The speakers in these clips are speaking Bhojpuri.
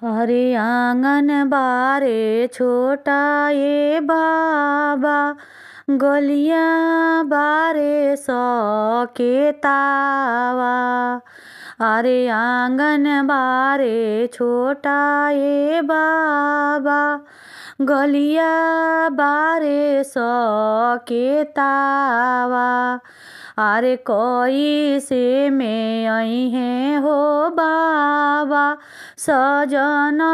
अरे आंगन बारे छोटा ये बाबा, गलिया बारे सके तावा। अरे आंगन बारे छोटा ये बाबा, गलिया बारे सके तावा। अरे कोई से में आई है हो बाबा, सजना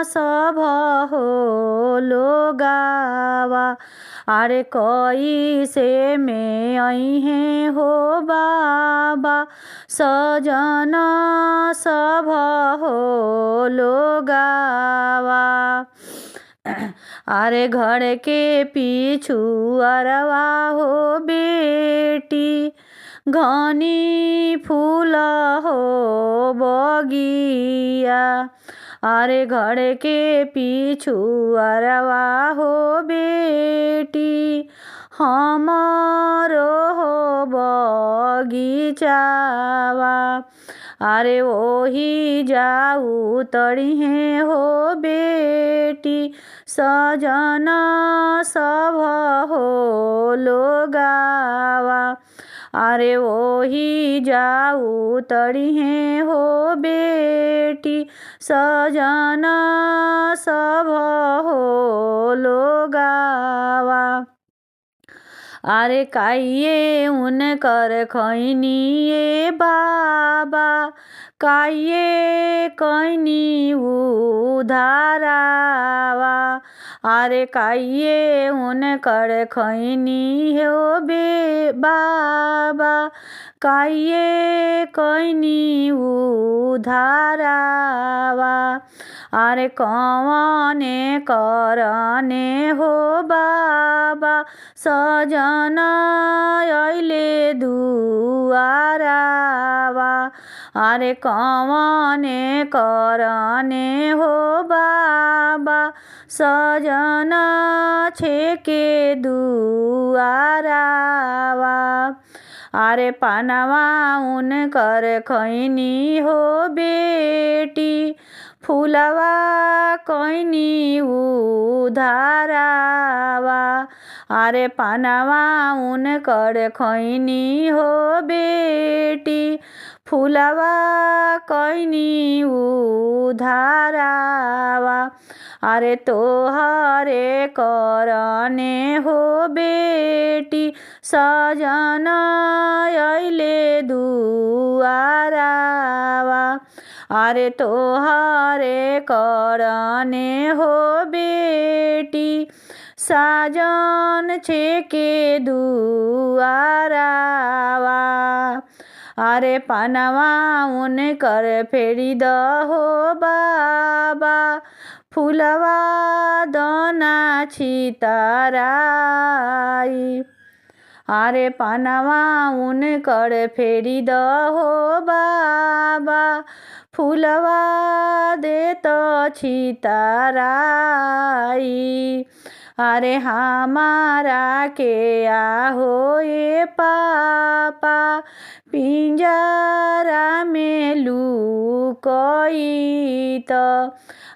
सब हो लोगावा। अरे कोई से में आई है हो बाबा, सजना सब हो लोगावा। अरे घर के पीछू अरवा हो बेटी, घनी फूल हो बगिया। अरे घर के पीछू अरवा हो बेटी, हमारो हो बगीचावा। अरे वही जाऊ तड़ी हो बेटी, सजना सब हो लोगावा। अरे वही जाऊ तड़ी हो बेटी, सजना सब हो लोगावा। अरे काइये उनकर खैनी ये बाबा, काइये कैनी उधारावा। अरे काइये उनकर खैनी हो बे बाबा, काइये कैनी उधारावा। अरे कौने करने हो बाबा, सजना अइले दुआरावा। अरे कौने करने हो बाबा, सजना छेके दुआरावा। अरे पानवा उनकर खैनी हो बेटी, फूलवा कैनी उधारावा। अरे पानवा उनकर खैनी हो बेटी, फूलवा कैनी उधारावा। अरे तोहरे करने हो बेटी, सजना अइले दुआरावा। अरे तोहरे करने हो बेटी, साजन छेके दुआरावा। अरे पानवा उनकर फेरी दहो बाबा, फूलवा दना छितराई। अरे पानवा उनकर फेरी दहो बाबा, फूलवा देत छितराई। अरे हमारा के आहो ये पापा, पिंजरा में लुकोई तो।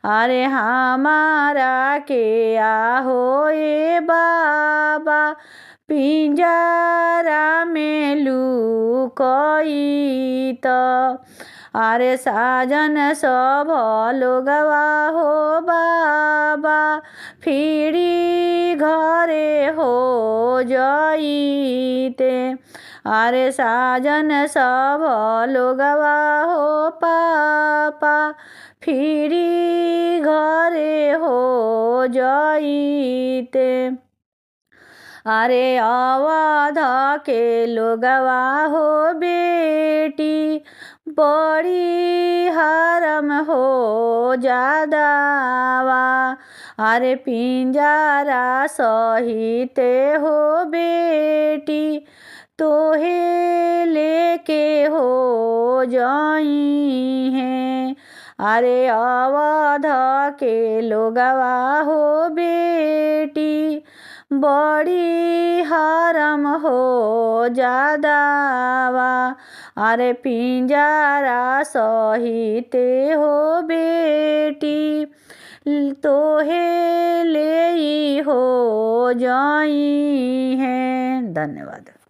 अरे हमारा के आहो ये बाबा, पिंजरा में लुकोई तो। अरे साजन सब लोगवा हो बाबा, फिरी घरे हो जाइते। अरे साजन सब लोगवा हो पापा, फिरी घरे हो जाइते। अरे अवध के लोगवा हो बेटी, बड़ी हरम हो जादावा। अरे पिंजरा सहिते हो बेटी, तोहे लेके हो जाई हैं। अरे अवध के लोगवा हो बेटी, बड़ी हरम हो जादावा। अरे पिंजरा सहिते हो बेटी। तोहे ले हो जाई हैं। धन्यवाद।